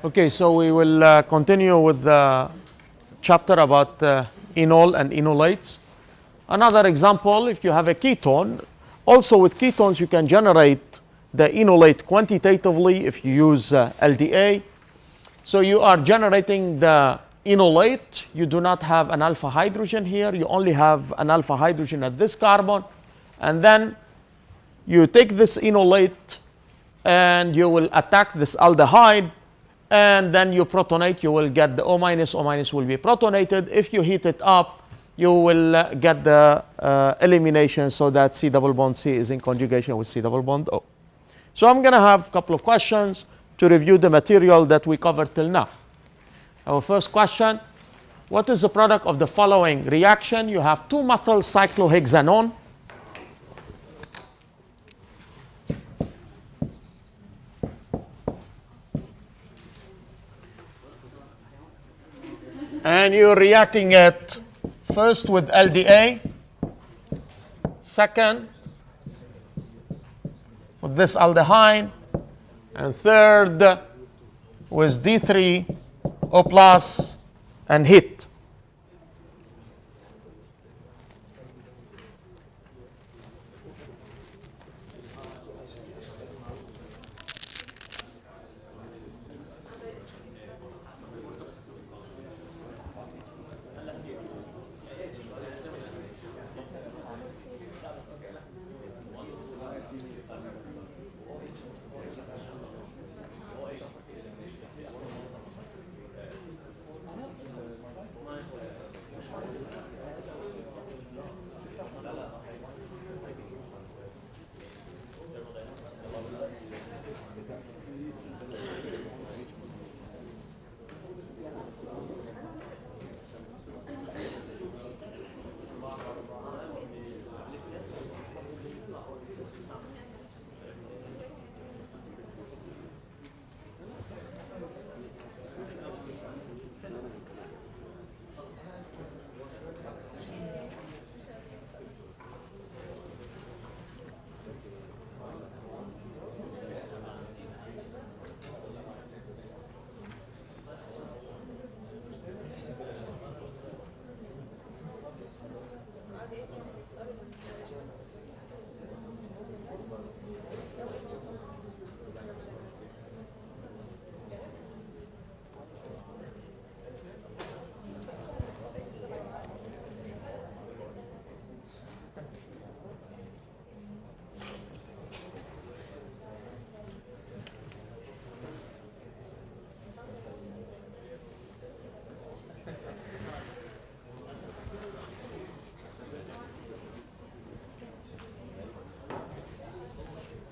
Okay, so we will continue with the chapter about enol and enolates. Another example, if you have a ketone, also with ketones you can generate the enolate quantitatively if you use LDA. So you are generating the enolate. You do not have an alpha hydrogen here. You only have an alpha hydrogen at this carbon. And then you take this enolate and you will attack this aldehyde. And then you protonate, you will get the O minus. O minus will be protonated. If you heat it up, you will get the elimination so that C double bond C is in conjugation with C double bond O. So I'm going to have a couple of questions to review the material that we covered till now. Our first question, what is the product of the following reaction? You have 2-methyl cyclohexanone. And you're reacting it first with LDA, second with this aldehyde, and third with D3O plus and heat.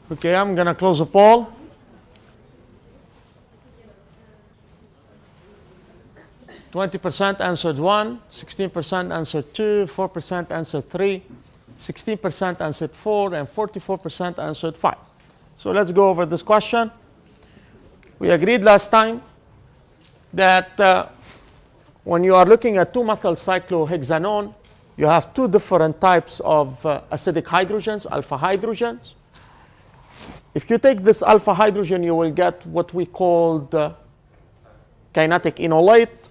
Okay, I'm going to close the poll. %, answered 1, 16% answered 2, 4% answered 3, 16% answered 4, and 44% answered 5. So let's go over this question. We agreed last time that when you are looking at 2-methyl cyclohexanone, you have two different types of acidic hydrogens, alpha hydrogens. If you take this alpha hydrogen, you will get what we call the kinetic enolate.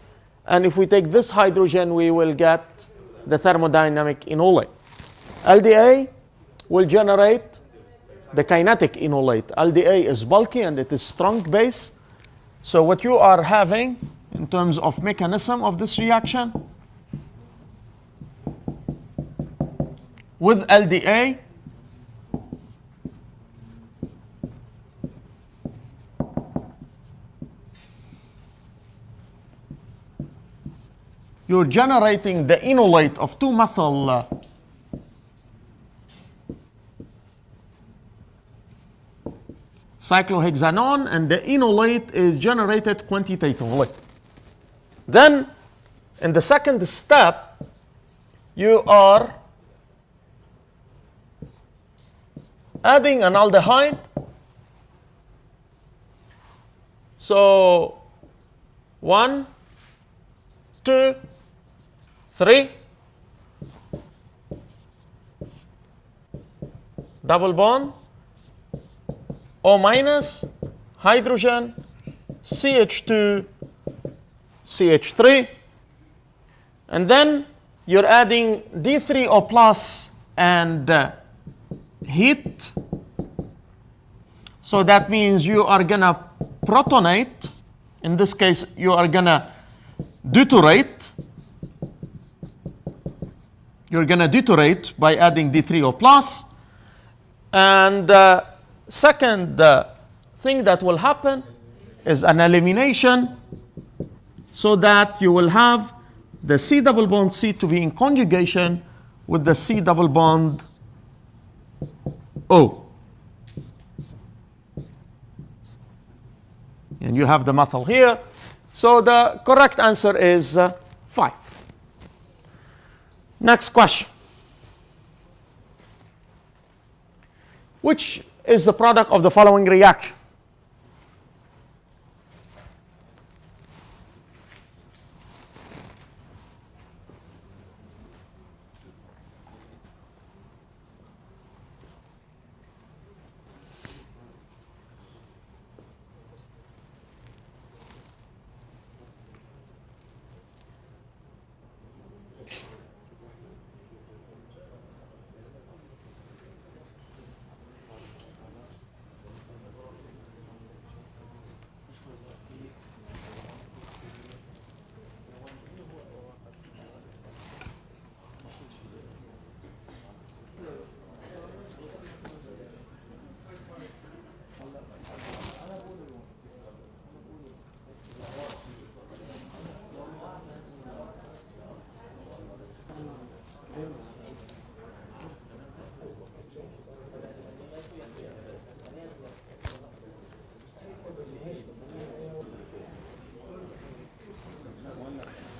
And if we take this hydrogen, we will get the thermodynamic enolate. LDA will generate the kinetic enolate. LDA is bulky and it is strong base. So what you are having in terms of mechanism of this reaction, with LDA, you're generating the enolate of 2-methyl cyclohexanone, and the enolate is generated quantitatively. Then, in the second step, you are adding an aldehyde. So, 1, 2, 3, double bond, O minus, hydrogen, CH2, CH3. And then you're adding D3O plus and heat. So that means you are going to protonate. In this case, you are going to deuterate. You're going to deuterate by adding D3O plus. And second thing that will happen is an elimination, so that you will have the C double bond C to be in conjugation with the C double bond O. And you have the methyl here. So the correct answer is 5. Next question. Which is the product of the following reaction?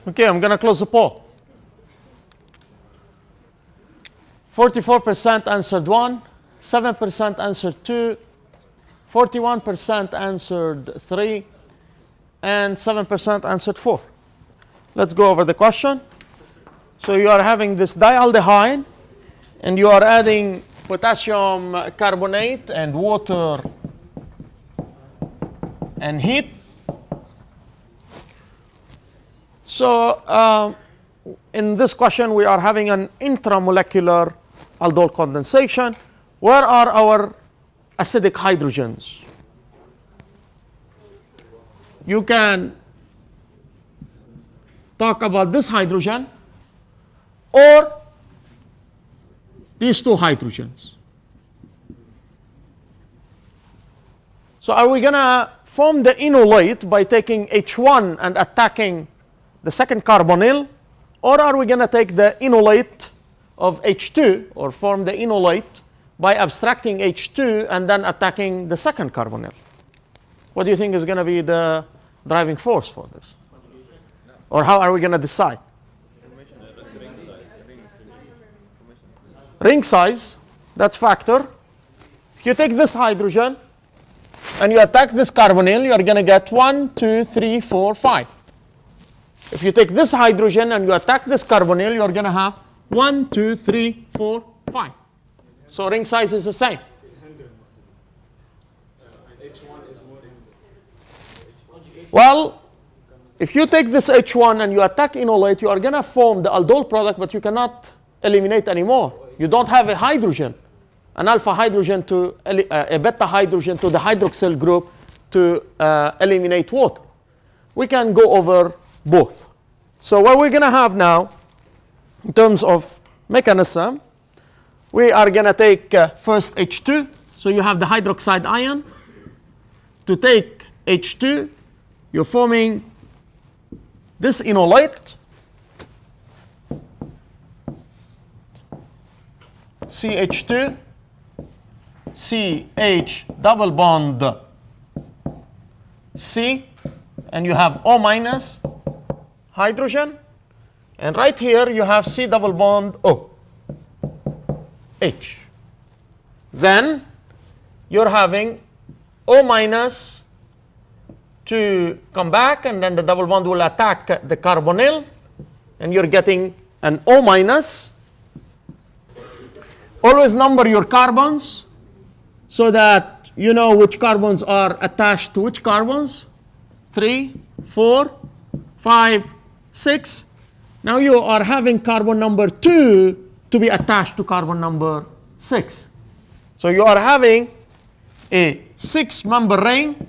Okay, I'm going to close the poll. 44% answered 1, 7% answered 2, 41% answered 3, and 7% answered 4. Let's go over the question. So you are having this dialdehyde, and you are adding potassium carbonate and water and heat. So in this question, we are having an intramolecular aldol condensation. Where are our acidic hydrogens? You can talk about this hydrogen or these two hydrogens. So are we going to form the enolate by taking H1 and attacking the second carbonyl, or are we going to take the enolate of H2 or form the enolate by abstracting H2 and then attacking the second carbonyl? What do you think is going to be the driving force for this? Or how are we going to decide? Ring size, that's factor. If you take this hydrogen and you attack this carbonyl, you are going to get 1, 2, 3, 4, 5. If you take this hydrogen and you attack this carbonyl, you are going to have 1, 2, 3, 4, 5. So ring size is the same. Well, if you take this H1 and you attack enolate, you are going to form the aldol product, but you cannot eliminate anymore. You don't have a hydrogen, an alpha hydrogen to a beta hydrogen to the hydroxyl group to eliminate water. We can go over both. So what we're going to have now, in terms of mechanism, we are going to take first H2. So you have the hydroxide ion. To take H2, you're forming this enolate, CH2, CH double bond C, and you have O minus hydrogen, and right here you have C double bond O, H. Then you're having O minus to come back, and then the double bond will attack the carbonyl, and you're getting an O minus. Always number your carbons so that you know which carbons are attached to which carbons. 3, 4, 5, 6. Now you are having carbon number 2 to be attached to carbon number 6. So you are having a 6-member ring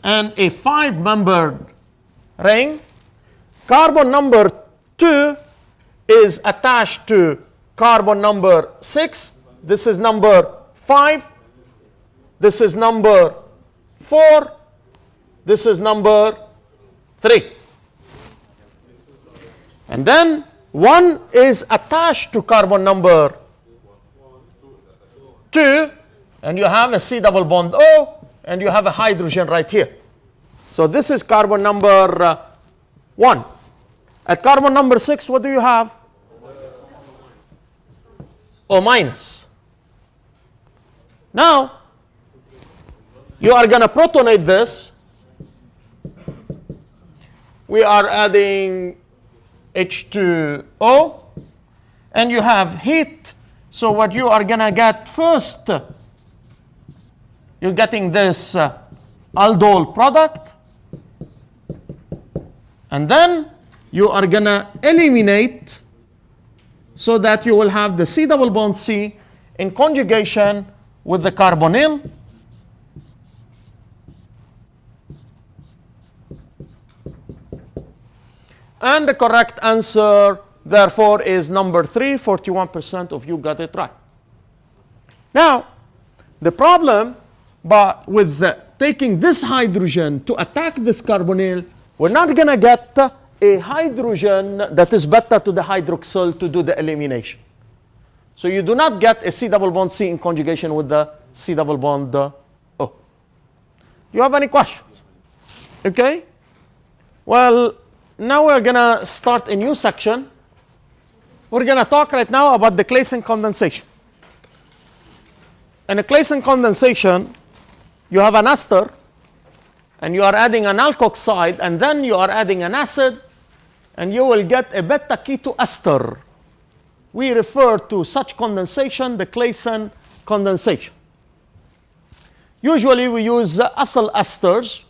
and a 5-membered ring. Carbon number 2 is attached to carbon number 6. This is number 5. This is number 4. This is number 3. And then 1 is attached to carbon number 2, and you have a C double bond O, and you have a hydrogen right here. So this is carbon number 1. At carbon number 6, what do you have? O minus. Now, you are going to protonate this. We are adding H2O, and you have heat. So what you are going to get first, you're getting this aldol product, and then you are going to eliminate so that you will have the C double bond C in conjugation with the carbonyl. And the correct answer, therefore, is number 3. 41% of you got it right. Now, the problem with taking this hydrogen to attack this carbonyl, we're not going to get a hydrogen that is better to the hydroxyl to do the elimination. So you do not get a C double bond C in conjugation with the C double bond O. Do you have any questions? Okay. Well, now we're going to start a new section. We're going to talk right now about the Claisen condensation. In a Claisen condensation, you have an ester, and you are adding an alkoxide, and then you are adding an acid, and you will get a beta keto ester. We refer to such condensation the Claisen condensation. Usually we use ethyl esters,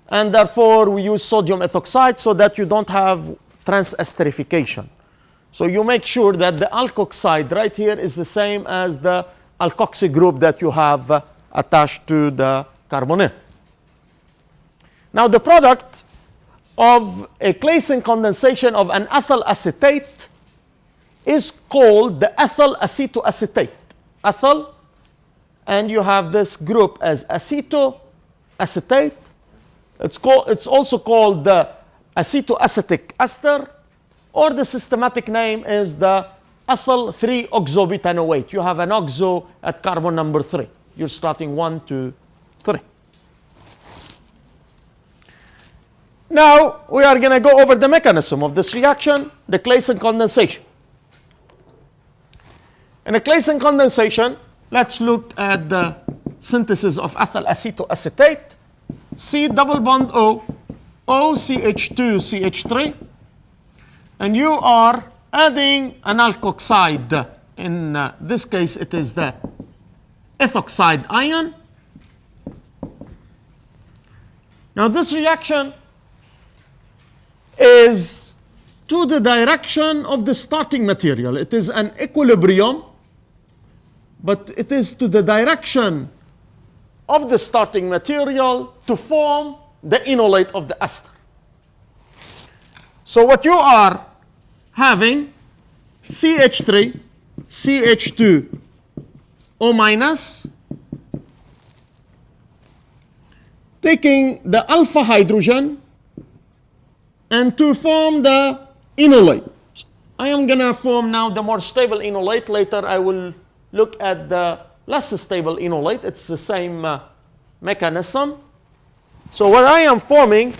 and therefore we use sodium ethoxide so that you don't have transesterification. So you make sure that the alkoxide right here is the same as the alkoxy group that you have attached to the carbonyl. Now the product of a Claisen condensation of an ethyl acetate is called the ethyl acetoacetate. Ethyl, and you have this group as acetoacetate. It's also called the acetoacetic ester, or the systematic name is the ethyl 3-oxobutanoate. You have an oxo at carbon number 3. You're starting 1, 2, 3. Now we are going to go over the mechanism of this reaction, the Claisen condensation. In a Claisen condensation, let's look at the synthesis of ethyl acetoacetate. C double bond O, OCH2, CH3, and you are adding an alkoxide. In this case, it is the ethoxide ion. Now this reaction is to the direction of the starting material. It is an equilibrium, but it is to the direction of the starting material to form the enolate of the ester. So what you are having, CH3, CH2, O minus, taking the alpha hydrogen and to form the enolate. I am going to form now the more stable enolate. Later I will look at the less stable enolate. It's the same mechanism. So what I am forming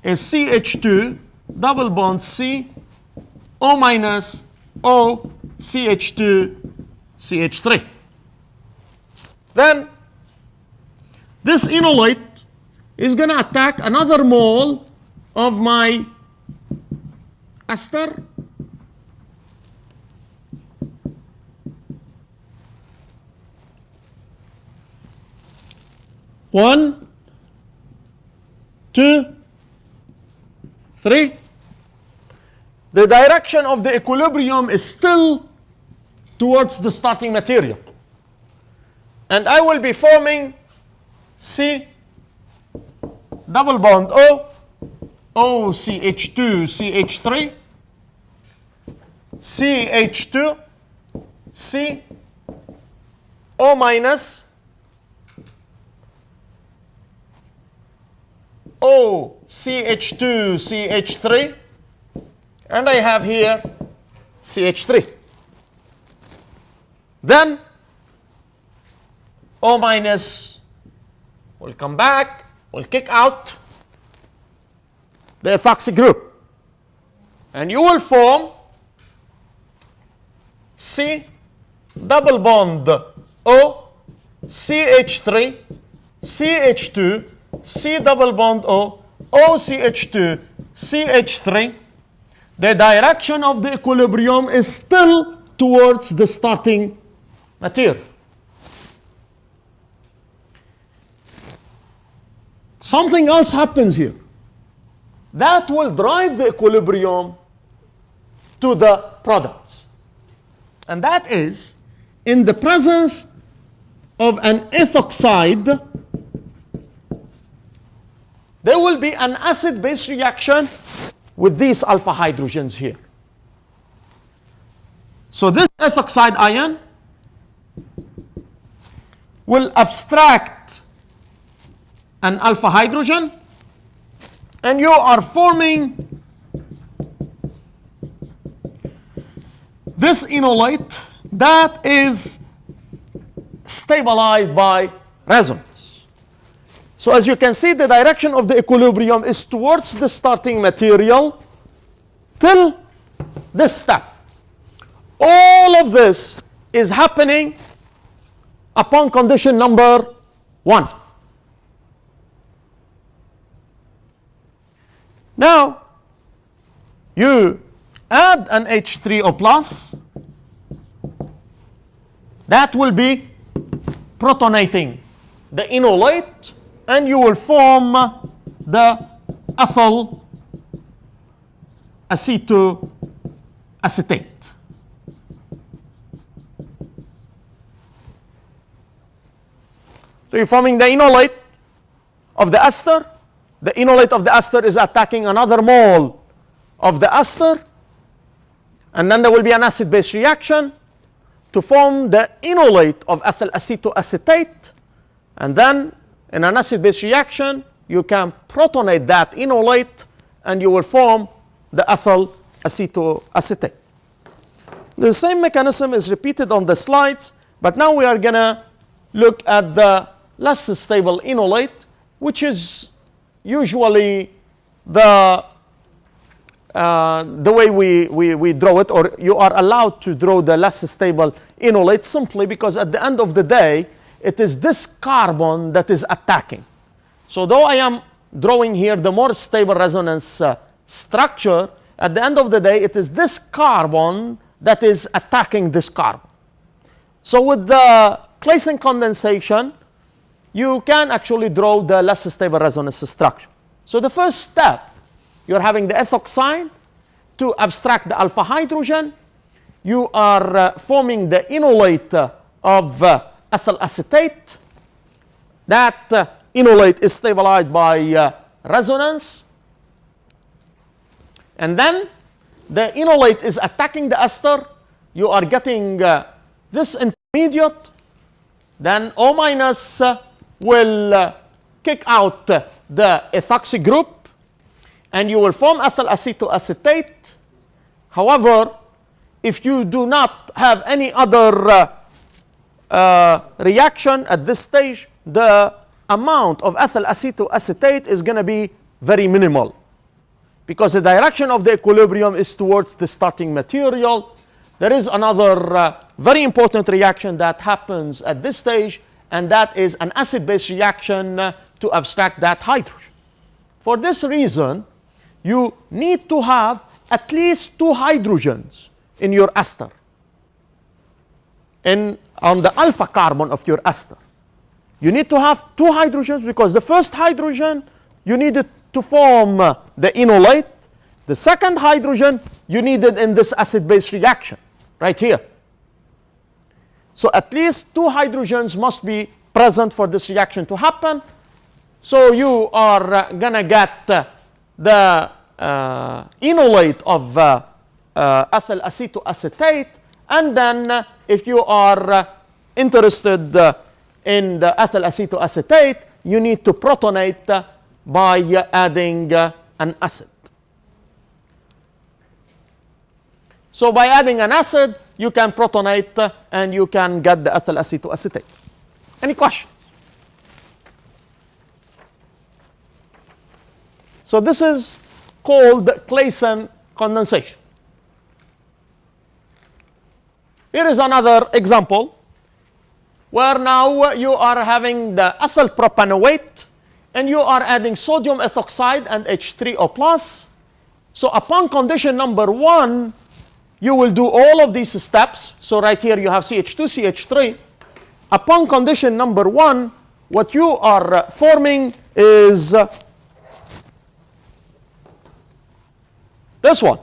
is CH2 double bond C, O minus, O, CH2, CH3. Then this enolate is going to attack another mole of my ester. One, 2, 3. The direction of the equilibrium is still towards the starting material. And I will be forming C double bond O, OCH2, CH3, CH2, C, O minus, O, CH2, CH3, and I have here CH3. Then O minus will come back, will kick out the ethoxy group. And you will form C double bond O, CH3, CH2, C double bond O, OCH2, CH3. The direction of the equilibrium is still towards the starting material. Something else happens here. That will drive the equilibrium to the products. And that is in the presence of an ethoxide, there will be an acid-base reaction with these alpha hydrogens here. So this ethoxide ion will abstract an alpha hydrogen, and you are forming this enolate that is stabilized by resonance. So as you can see, the direction of the equilibrium is towards the starting material till this step. All of this is happening upon condition number 1. Now, you add an H3O plus, that will be protonating the enolate, and you will form the ethyl acetoacetate. So you're forming the enolate of the ester. The enolate of the ester is attacking another mole of the ester, and then there will be an acid-base reaction to form the enolate of ethyl acetoacetate, and then in an acid-base reaction you can protonate that enolate and you will form the ethyl acetoacetate. The same mechanism is repeated on the slides, but now we are going to look at the less stable enolate, which is usually the way we draw it, or you are allowed to draw the less stable enolate simply because at the end of the day, it is this carbon that is attacking. So though I am drawing here the more stable resonance structure, at the end of the day, it is this carbon that is attacking this carbon. So with the Claisen condensation, you can actually draw the less stable resonance structure. So the first step, you're having the ethoxide to abstract the alpha hydrogen. You are forming the enolate of ethyl acetate. That enolate is stabilized by resonance. And then the enolate is attacking the ester. You are getting this intermediate. Then O minus will kick out the ethoxy group, and you will form ethyl acetoacetate. However, if you do not have any other reaction at this stage, the amount of ethyl acetoacetate is going to be very minimal, because the direction of the equilibrium is towards the starting material. There is another very important reaction that happens at this stage, and that is an acid-base reaction to abstract that hydrogen. For this reason, you need to have at least 2 hydrogens in your ester, on the alpha carbon of your ester. You need to have 2 hydrogens because the first hydrogen you need it to form the enolate. The second hydrogen you needed in this acid-base reaction right here. So at least 2 hydrogens must be present for this reaction to happen. So you are going to get the enolate of ethyl acetoacetate, and then if you are interested in the ethyl acetoacetate, you need to protonate by adding an acid. So by adding an acid, you can protonate and you can get the ethyl acetoacetate. Any questions? So this is called Claisen condensation. Here is another example where now you are having the ethyl propanoate and you are adding sodium ethoxide and H3O+. So upon condition number 1, you will do all of these steps. So right here you have CH2, CH3. Upon condition number 1, what you are forming is this one.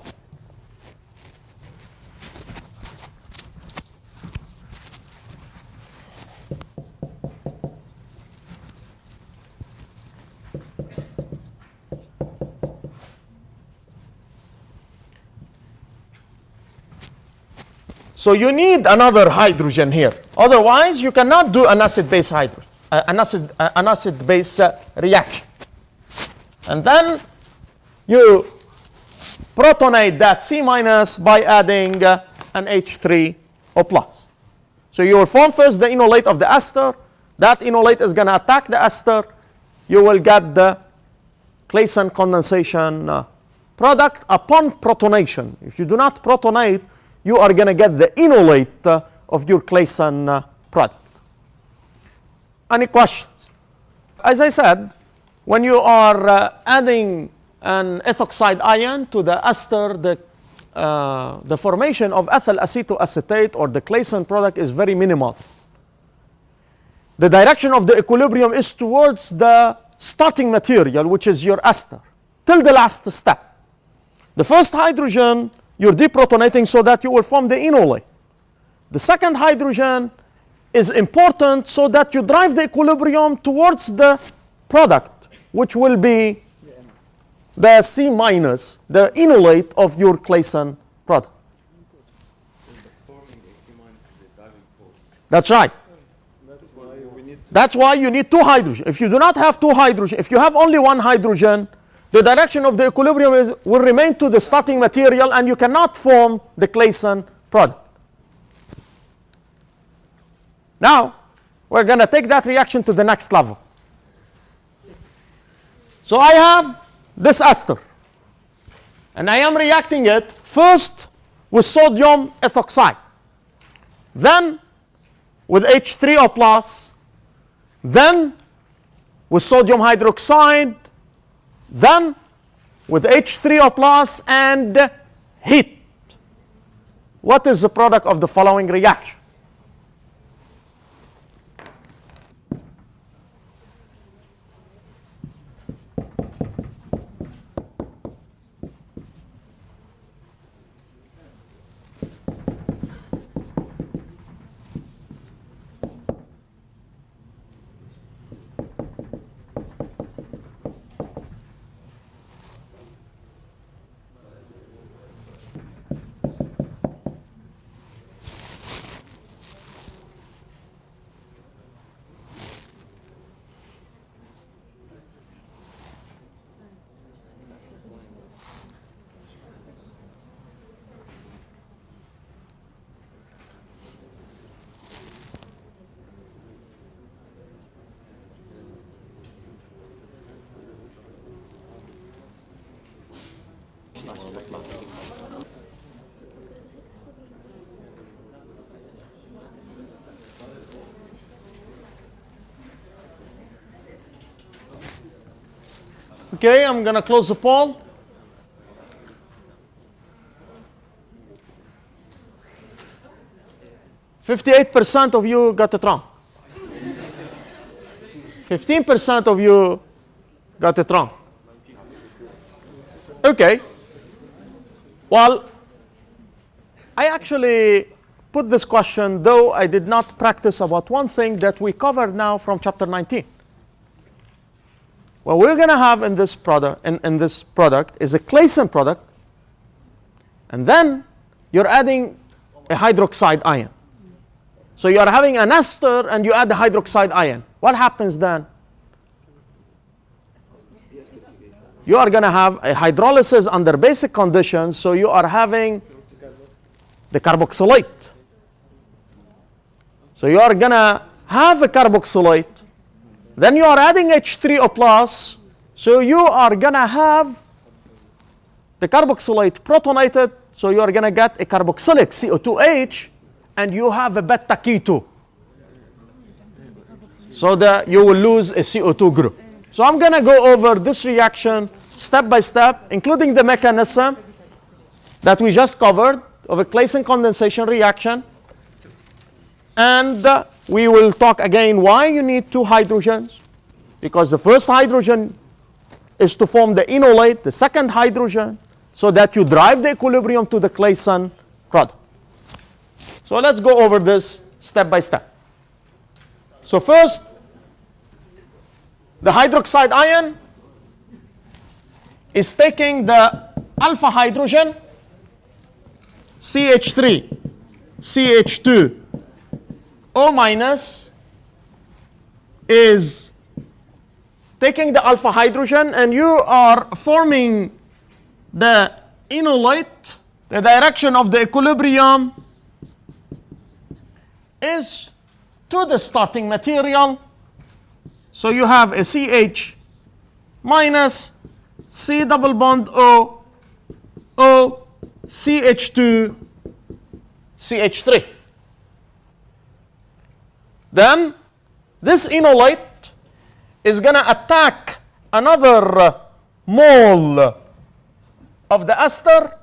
So you need another hydrogen here. Otherwise, you cannot do an acid-base acid-base reaction. And then you protonate that C- by adding an H3O+. So you will form first the enolate of the ester. That enolate is going to attack the ester. You will get the Claisen condensation product upon protonation. If you do not protonate, you are going to get the enolate of your Claisen product. Any questions? As I said, when you are adding an ethoxide ion to the ester, the formation of ethyl acetoacetate or the Claisen product is very minimal. The direction of the equilibrium is towards the starting material, which is your ester, till the last step. The first hydrogen you're deprotonating so that you will form the enolate. The second hydrogen is important so that you drive the equilibrium towards the product, which will be the C-, the enolate of your Claisen product. That's right. That's why you need 2 hydrogen. If you do not have 2 hydrogen, if you have only 1 hydrogen, the direction of the equilibrium will remain to the starting material and you cannot form the Claisen product. Now, we're going to take that reaction to the next level. So I have this ester, and I am reacting it first with sodium ethoxide, then with H3O+, then with sodium hydroxide, then with H3O+ and heat. What is the product of the following reaction? Okay, I'm going to close the poll. %58 of you got it wrong. 15% of you got it wrong. Okay. Well, I actually put this question, though I did not practice, about one thing that we covered now from chapter 19. What we're going to have in this product, is a Claisen product, and then you're adding a hydroxide ion. So you are having an ester and you add the hydroxide ion. What happens then? You are going to have a hydrolysis under basic conditions, so you are having the carboxylate. So you are going to have a carboxylate. Then you are adding H3O+, so you are going to have the carboxylate protonated, so you are going to get a carboxylic CO2H, and you have a beta keto. So that you will lose a CO2 group. So I'm going to go over this reaction step by step, including the mechanism that we just covered of a Claisen condensation reaction. And we will talk again why you need two hydrogens. Because the first hydrogen is to form the enolate, the second hydrogen, so that you drive the equilibrium to the Claisen product. So let's go over this step by step. So first, the hydroxide ion is taking the alpha hydrogen, CH3, CH2, O minus, is taking the alpha hydrogen, and you are forming the enolate. The direction of the equilibrium is to the starting material. So you have a CH minus C double bond O, O, CH2, CH3. Then this enolate is going to attack another mole of the ester,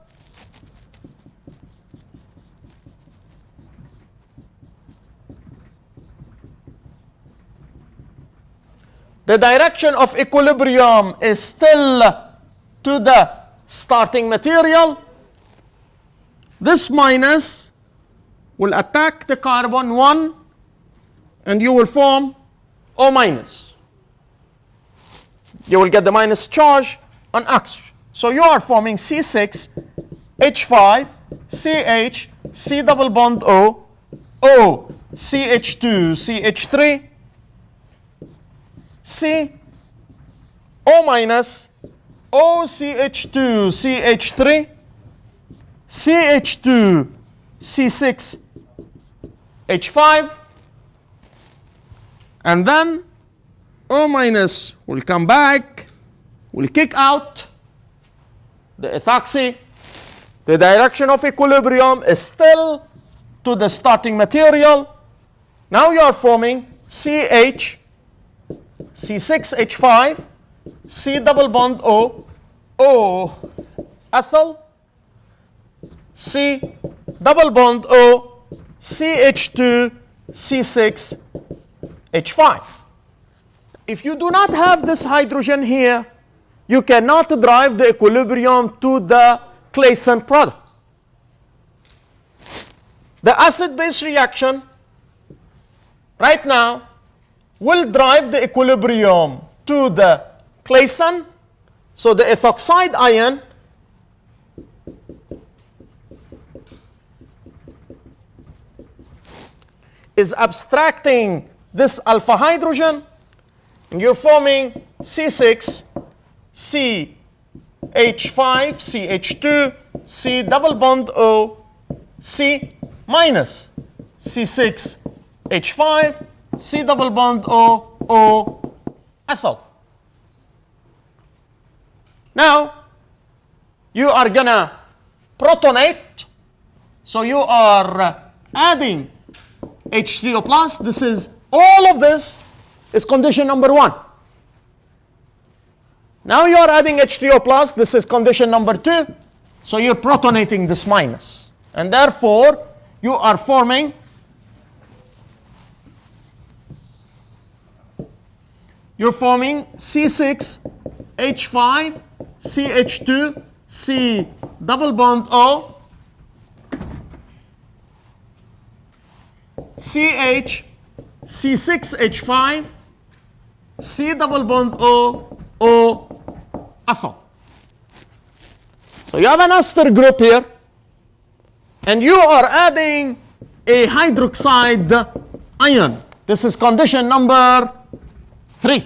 the direction of equilibrium is still to the starting material. This minus will attack the carbon 1, and you will form O minus. You will get the minus charge on oxygen. So you are forming C6, H5, CH, C double bond O, O, CH2, CH3, C, O minus, O, CH2, CH3, CH2, C6, H5, and then O minus will come back, will kick out the ethoxy. The direction of equilibrium is still to the starting material. Now you are forming CH, C6H5, C double bond O, O, ethyl, C double bond O, CH2, C6, H5. If you do not have this hydrogen here, you cannot drive the equilibrium to the Claisen product. The acid-base reaction right now will drive the equilibrium to the Claisen. So the ethoxide ion is abstracting this alpha hydrogen, and you're forming C6, CH5, CH2, C double bond O, C minus C6, H5, C double bond O, O, ethyl. Now, you are going to protonate. So you are adding H3O plus. This is, all of this is condition number 1. Now you are adding H3O plus. This is condition number 2. So you're protonating this minus. And therefore, you are forming you're forming C6H5, CH2, C double bond O, CH, C6H5, C double bond O, O, ethyl. So you have an ester group here, and you are adding a hydroxide ion. This is condition number 3.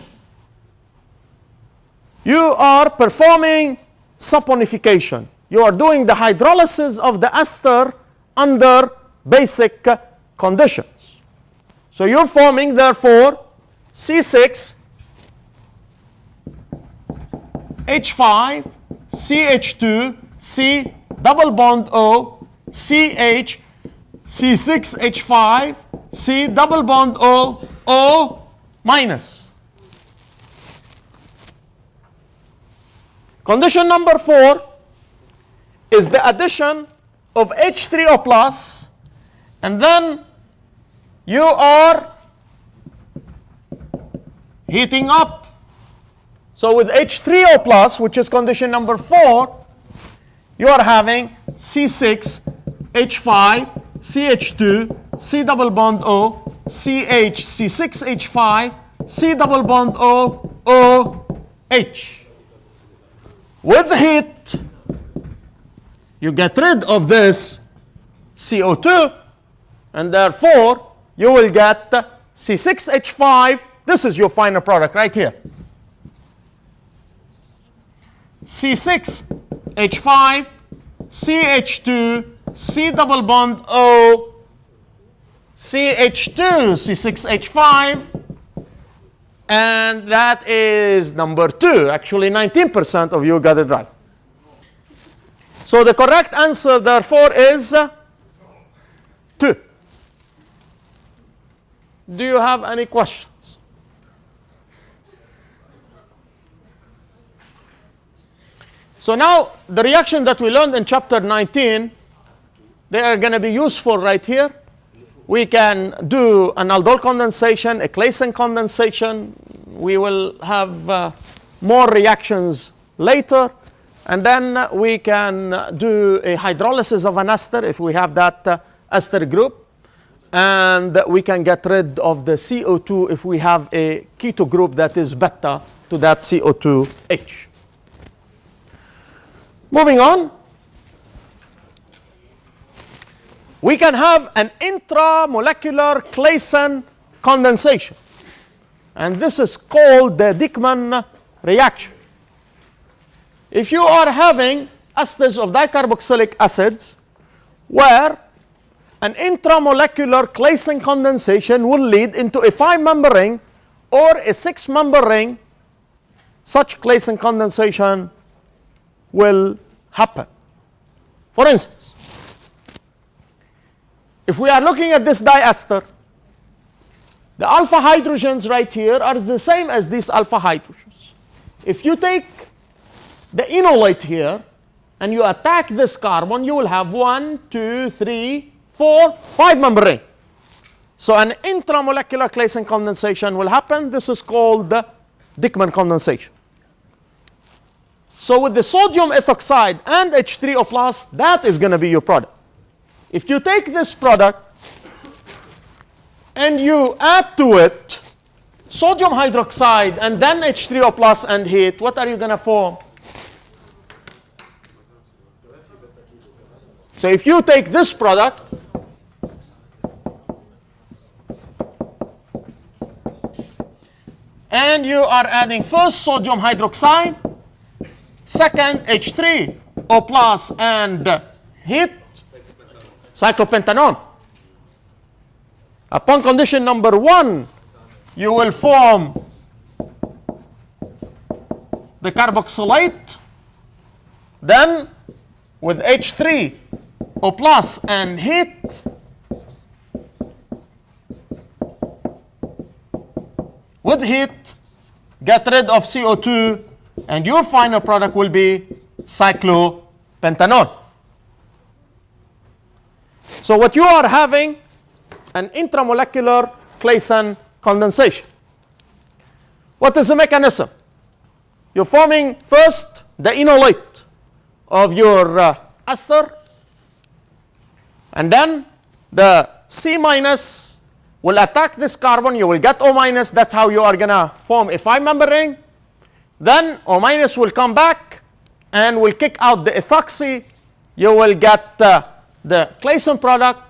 You are performing saponification. You are doing the hydrolysis of the ester under basic conditions. So you're forming, therefore, C6H5, CH2, C double bond O, CH, C6H5, C double bond O, O minus. Condition number 4 is the addition of H3O plus, and then you are heating up. So with H3O plus, which is condition number 4, you are having C6H5, CH2, C double bond O, CH, C6H5, C double bond O, OH. With heat, you get rid of this CO2, and therefore you will get C6H5. This is your final product right here. C6H5, CH2, C double bond O, CH2, C6H5, and that is number 2. Actually, 19% of you got it right. So the correct answer, therefore, is 2. Do you have any questions? So now, the reaction that we learned in chapter 19, they are going to be useful right here. We can do an Aldol condensation, a Claisen condensation. We will have more reactions later. And then we can do a hydrolysis of an ester if we have that ester group. And we can get rid of the CO2 if we have a keto group that is beta to that CO2H. Moving on. We can have an intramolecular Claisen condensation. And this is called the Dyckmann reaction. If you are having esters of dicarboxylic acids where an intramolecular Claisen condensation will lead into a 5-member ring or a 6-member ring, such Claisen condensation will happen. For instance, if we are looking at this diester, the alpha hydrogens right here are the same as these alpha hydrogens. If you take the enolate here and you attack this carbon, you will have 1, 2, 3, 4, 5-member ring. So an intramolecular Claisen condensation will happen. This is called the Dieckmann condensation. So with the sodium ethoxide and H3O plus, that is going to be your product. If you take this product and you add to it sodium hydroxide and then H3O plus and heat, what are you going to form? So if you take this product and you are adding first sodium hydroxide, second H3O plus and heat, cyclopentanone. Upon condition number 1, you will form the carboxylate. Then, with H3O plus and heat, with heat, get rid of CO2, and your final product will be cyclopentanone. So what you are having, an intramolecular Claisen condensation. What is the mechanism? You're forming first the enolate of your ester, and then the C minus will attack this carbon. You will get O minus. That's how you are going to form a 5-member ring. Then O minus will come back and will kick out the ethoxy. You will get the Claisen product.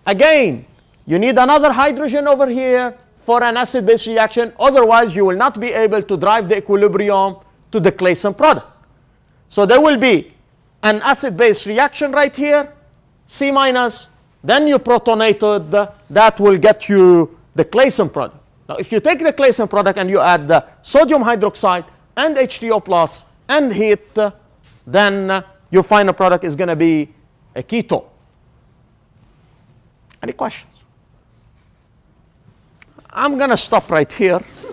Again, you need another hydrogen over here for an acid-base reaction. Otherwise, you will not be able to drive the equilibrium to the Claisen product. So there will be an acid-base reaction right here, C minus. Then you protonated, that will get you the Claisen product. Now, if you take the Claisen product and you add the sodium hydroxide and H3O plus and heat, then your final product is going to be a ketone. Any questions? I'm going to stop right here.